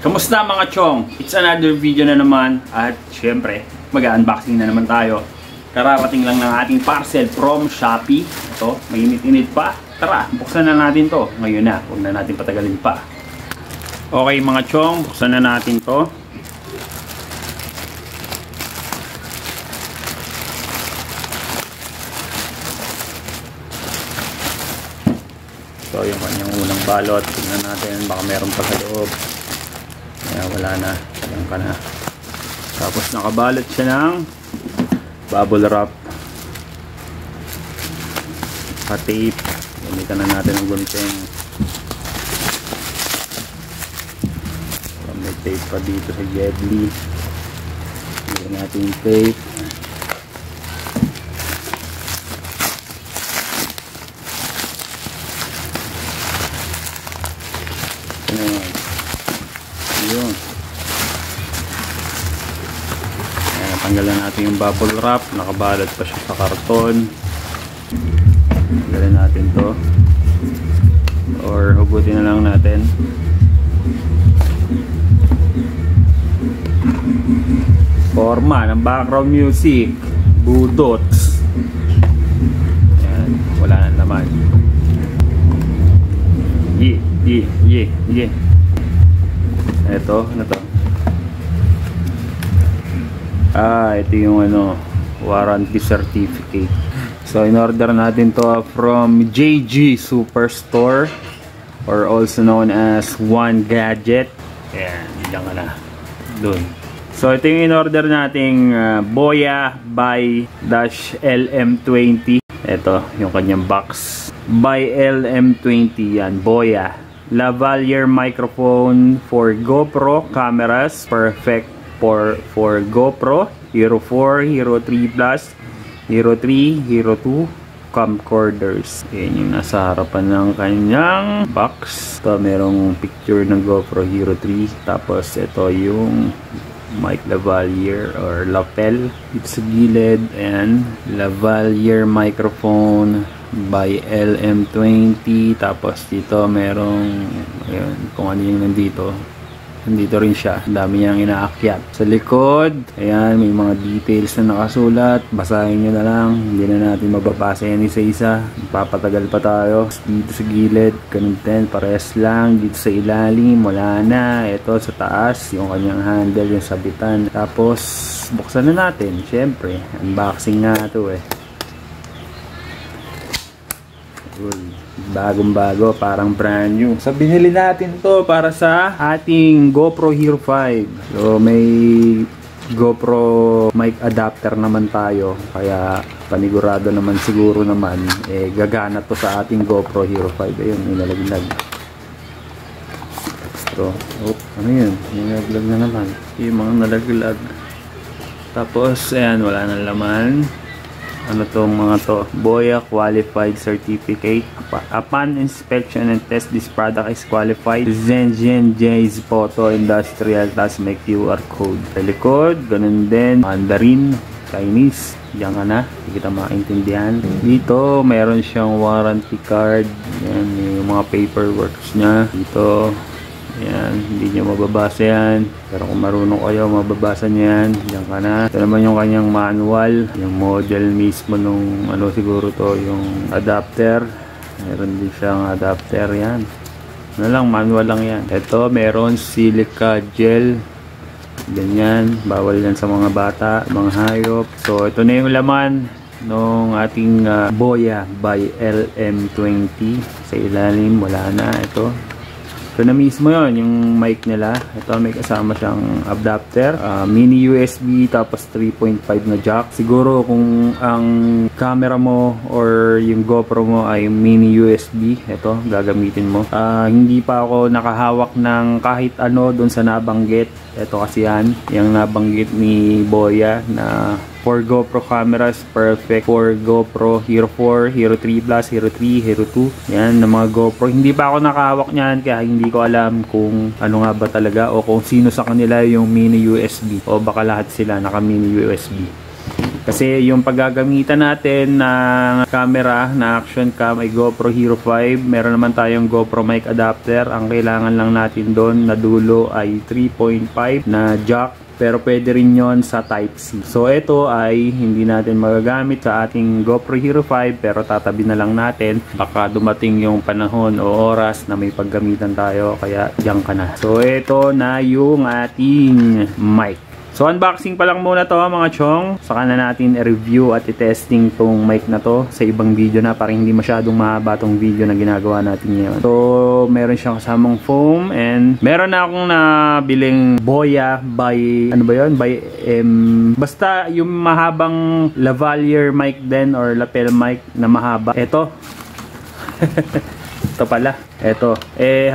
Kamusta mga chong? It's another video na naman at syempre mag-unboxing na naman tayo. Kararating lang ng ating parcel from Shopee. Ito, mainit-init pa. Tara, buksan na natin to. Ngayon na, huwag na natin patagalin pa. Okay mga chong, buksan na natin to. So yung kanyang unang balot, tingnan natin baka meron pa sa loob. Kaya wala na, alam ka na. Tapos nakabalot siya ng bubble wrap, pa-tape. Gamitan na natin ang gunting. May tape pa dito sa Jedli. Gamitan natin yung tape. Yun. Ayan, tanggalan natin yung bubble wrap. Nakabalot pa siya sa karton. Tanggalin natin to, or hugutin na lang natin. Forma ng background music, budots. Ayan, wala na naman. Ito, ano to? Ito yung warranty certificate. So in-order natin to from JG Superstore, or also known as One Gadget. Ayan, diyan ka na. Doon. So ito yung in-order nating Boya by LM20. Ito yung kanyang box. By LM20 yan, Boya. Lavalier microphone for GoPro cameras, perfect for GoPro, Hero 4, Hero 3 Plus, Hero 3, Hero 2 camcorders. Yan yung nasa harapan ng kanyang box. Ito merong picture ng GoPro Hero 3. Tapos ito yung mic lavalier or lapel dito sa gilid, and lavalier microphone by LM20. Tapos dito merong ayun, kung ano yung nandito rin siya. Ang dami niyang inaakyat. Sa likod, ayan, may mga details na nakasulat. Basahin nyo na lang. Hindi na natin mababasa yan isa-isa. Papatagal pa tayo. Dito sa gilid, ganun din. Parehas lang. Dito sa ilalim, wala na. Ito sa taas, yung kanyang handle, yung sabitan. Tapos, buksan na natin. Siyempre, unboxing nga ito eh. Bagong-bago, parang brand new. So binili natin to para sa ating GoPro Hero 5. So may GoPro mic adapter naman tayo, kaya panigurado naman siguro naman gagana to sa ating GoPro Hero 5. Ayun, may nalaglag. So, ano yun? May nalaglag na naman. Yung mga nalaglag. Tapos, ayan, wala nang laman. Ano tong mga to? Boya Qualified Certificate. Upon inspection and test, this product is qualified. Zengen J's Photo Industrial. Tapos may QR code. Sa likod, ganun din. Mandarin, Chinese. Diyan ka na. Hindi kita maintindihan. Dito, meron siyang warranty card. Yan, yung mga paperworks niya. Dito, yan, hindi nyo mababasa yan. Pero kung marunong kayo, mababasa nyo yan. Diyan ka na. Ito naman yung kanyang manual. Yung model mismo nung siguro to, yung adapter. Meron din siyang adapter yan. Ano lang, manual lang yan. Ito, meron silica gel. Ganyan. Bawal yan sa mga bata, mga hayop. So, ito na yung laman nung ating Boya by LM20. Sa ilalim, wala na. Ito na mismo yon, yung mic nila. Ito may kasama siyang adapter, mini USB, tapos 3.5 na jack. Siguro kung ang camera mo or yung GoPro mo ay mini USB, ito gagamitin mo. Hindi pa ako nakahawak ng kahit ano doon sa nabanggit. Ito kasi yan, yung nabanggit ni Boya na for GoPro cameras, perfect for GoPro Hero 4, Hero 3 Plus, Hero 3, Hero 2. Yan, ng mga GoPro. Hindi pa ako nakahawak niyan, kaya hindi ko alam kung ano nga ba talaga, o kung sino sa kanila yung mini USB, o baka lahat sila naka mini USB. Kasi yung paggagamitan natin ng camera na action cam ay GoPro Hero 5. Meron naman tayong GoPro mic adapter. Ang kailangan lang natin doon na dulo ay 3.5 na jack. Pero pwede rin yon sa Type-C. So ito ay hindi natin magagamit sa ating GoPro Hero 5 pero tatabi na lang natin. Baka dumating yung panahon o oras na may paggamitan tayo kaya diyan ka na. So ito na yung ating mic. So unboxing pa lang muna to mga chong. Saka na natin i-review at i-testing tong mic na to sa ibang video na para hindi masyadong mahaba tong video na ginagawa natin ngayon. So meron siyang kasamang foam and meron na akong nabiling Boya by ano ba yun? By basta yung mahabang lavalier mic din or lapel mic na mahaba. Ito. Ito pala. Ito.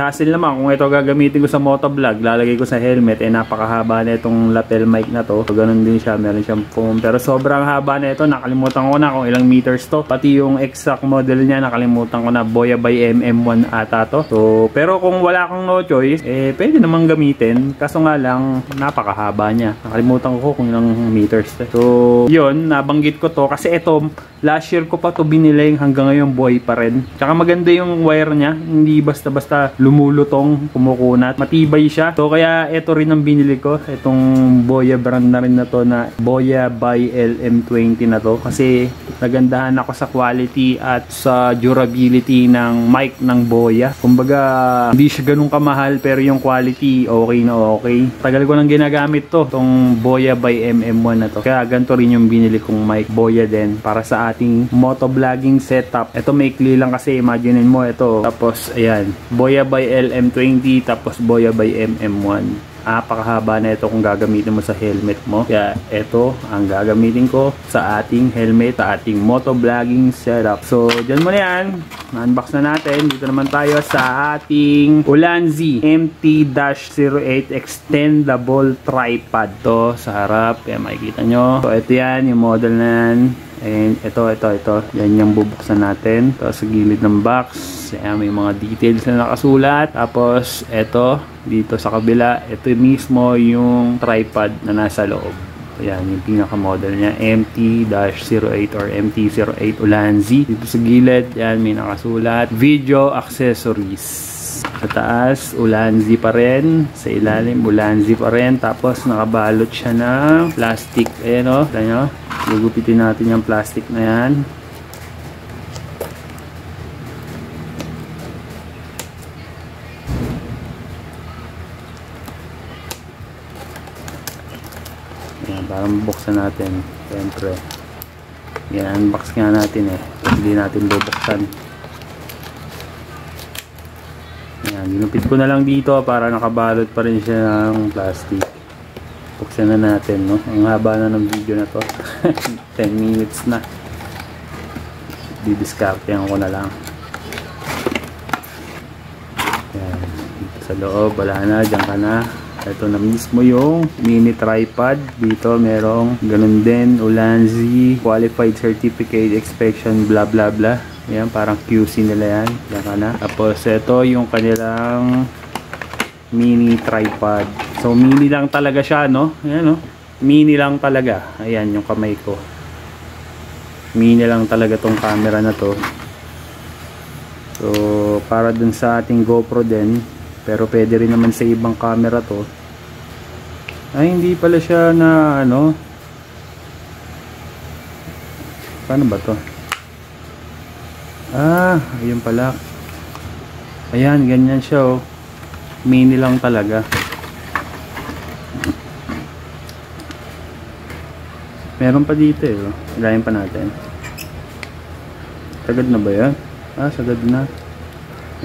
Hassle naman kung ito gagamitin ko sa motovlog, lalagay ko sa helmet, napakahaba na itong lapel mic na to. So, ganun din siya. Meron siyang foam. Pero sobrang haba na ito. Nakalimutan ko na kung ilang meters to. Pati yung exact model niya, nakalimutan ko na. Boya by MM1 ata to. So, pero kung wala kang no choice, pwede namang gamitin. Kaso nga lang, napakahaba niya. Nakalimutan ko kung ilang meters. So, yun. Nabanggit ko to. Kasi ito, last year ko pa to binili. Hanggang ngayon, buhay pa rin. Tsaka maganda yung wire niya. Hindi basta-basta lumulutong, kumukunat. Matibay siya. So kaya ito rin ang binili ko. Itong Boya brand na rin na to na Boya by LM20 na to. Kasi nagandahan ako sa quality at sa durability ng mic ng Boya. Kumbaga hindi siya ganun kamahal pero yung quality okay na okay. Tagal ko nang ginagamit to. Itong Boya by MM1 na to. Kaya ganito rin yung binili kong mic. Boya din para sa ating motovlogging setup. Ito maikli lang kasi imaginein mo ito. Tapos ayan, Boya by LM20 tapos Boya by MM1. Napakahaba na ito kung gagamitin mo sa helmet mo. Kaya ito ang gagamitin ko sa ating helmet, sa ating motovlogging setup. So, dyan mo na yan. Na-unbox na natin. Dito naman tayo sa ating Ulanzi MT-08 Extendable Tripod. To sa harap. Kaya makikita nyo. So, ito yan. Yung model na yan. And ito. Yan yung bubuksan natin. Ito sa gilid ng box. Ayan, may mga details na nakasulat. Tapos, ito. Dito sa kabila. Ito mismo yung tripod na nasa loob. Ayan, yung pinaka-model niya. MT-08 or MT-08 Ulanzi. Dito sa gilid. Ayan, may nakasulat. Video accessories. Sa taas, Ulanzi pa rin. Sa ilalim, Ulanzi pa rin. Tapos, nakabalot siya ng plastic. Ayan o. Ayan o. Gugupitin natin yung plastic na yan. Ayan, para mabuksan natin. Siyempre. Yan, unbox nga natin eh. Hindi natin bubuksan. Ayan, ginupit ko na lang dito para nakabalot pa rin siya ng plastic. Buksan na natin, no? Ang haba na ng video na to. 10 minutes na. Didiskartehan ko na lang. Ayan, dito sa loob, wala na, dyan ka na. Ito na mismo yung mini tripod. Dito merong ganun din, Ulanzi Qualified Certificate Inspection blah blah blah. Ayan, parang QC nila yan. Dyan ka na. Tapos ito yung kanilang mini tripod. So mini lang talaga siya, no? Ayan, no? Mini lang talaga. Ayan yung kamay ko. Mini lang talaga tong camera na to. So para dun sa ating GoPro din. Pero pwede rin naman sa ibang camera to. Ay, hindi pala siya na ano. Paano ba to? Ah, ayun pala. Ayan, ganyan siya oh. Mini lang talaga. Meron pa dito eh. Oh. Ilayin pa natin. Sagad na ba yan? Ah, sagad na.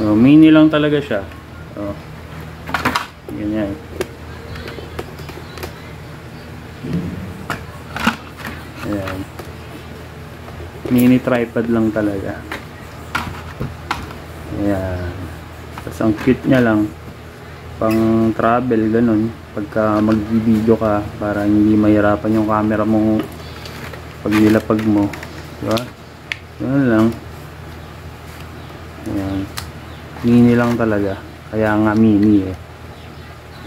Oh, mini lang talaga siya. Oh. Ganyan. Ayan. Mini tripod lang talaga. Ayan. Tapos ang cute niya lang. Pang travel, ganun. Pagka mag-video ka, para hindi mahirapan yung camera mo pag nilapag mo. Diba? Ganun lang. Ayan. Mini lang talaga. Kaya nga mini eh.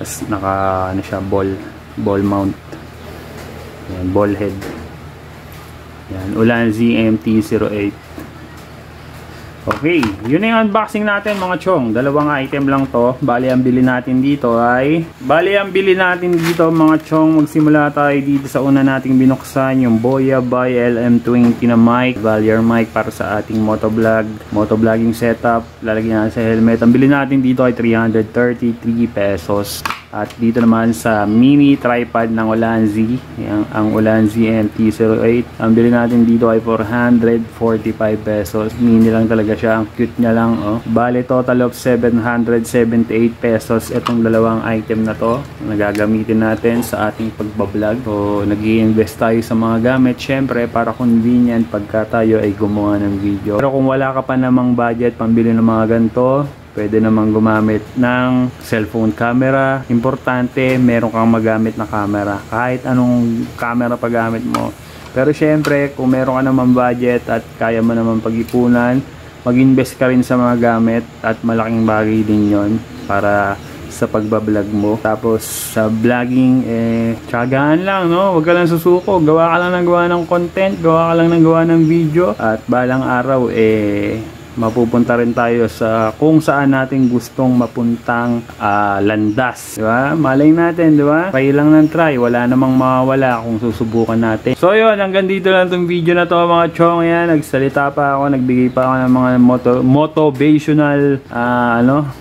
Tapos naka ano siya, ball mount. Ayan, ball head. Yan, Ulanzi MT-08. Okay, yun na yung unboxing natin mga chong. Dalawang item lang to. Bali ang bili natin dito mga chong, magsimula tayo dito sa una nating binuksan, yung Boya by LM20 na mic, Valier mic para sa ating motovlogging setup. Lalagyan natin sa helmet. Ang bili natin dito ay 333 pesos. At dito naman sa mini tripod ng Ulanzi, ang Ulanzi MT-08, ang bili natin dito ay 445 pesos. Mini lang talaga siya, ang cute niya lang, oh. Bale total of 778 pesos itong dalawang item na to na gagamitin natin sa ating pagbablog. So nag-i-invest tayo sa mga gamit syempre para convenient pagka tayo ay gumawa ng video. Pero kung wala ka pa namang budget pambili ng mga ganito, pwede namang gumamit ng cellphone camera. Importante, meron kang magamit na camera. Kahit anong camera paggamit mo. Pero syempre, kung meron ka naman budget at kaya mo naman pag-ipunan, mag-invest ka rin sa mga gamit at malaking bagay din yon para sa pagbablog mo. Tapos sa vlogging, tiyagaan lang, no? Huwag ka lang susuko. Gawa ka lang ng gawa ng content. Gawa ka lang ng gawa ng video. At balang araw, mapupunta rin tayo sa kung saan natin gustong mapuntang landas, di ba? Malay natin, di ba? Try lang ng try, wala namang mawawala kung susubukan natin. So yun, hanggang dito lang tong video na to mga chong. Yan, nagsalita pa ako, nagbigay pa ako ng mga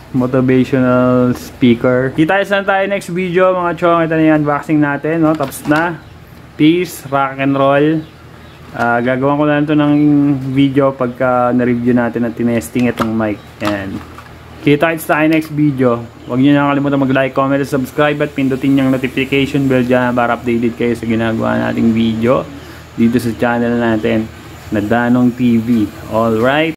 motivational speaker. Kita lang tayo next video mga chong. Ito na yung unboxing natin, no? Tapos na. Peace, rock and roll. Gagawin ko lang ito ng video pagka na-review natin at tinesting itong mic. Yan. Kita-kits tayo next video. Huwag nyo nakalimutan mag-like, comment, at subscribe at pindutin yung notification bell dyan para updated kayo sa ginagawa nating video dito sa channel natin na Danong TV. Alright?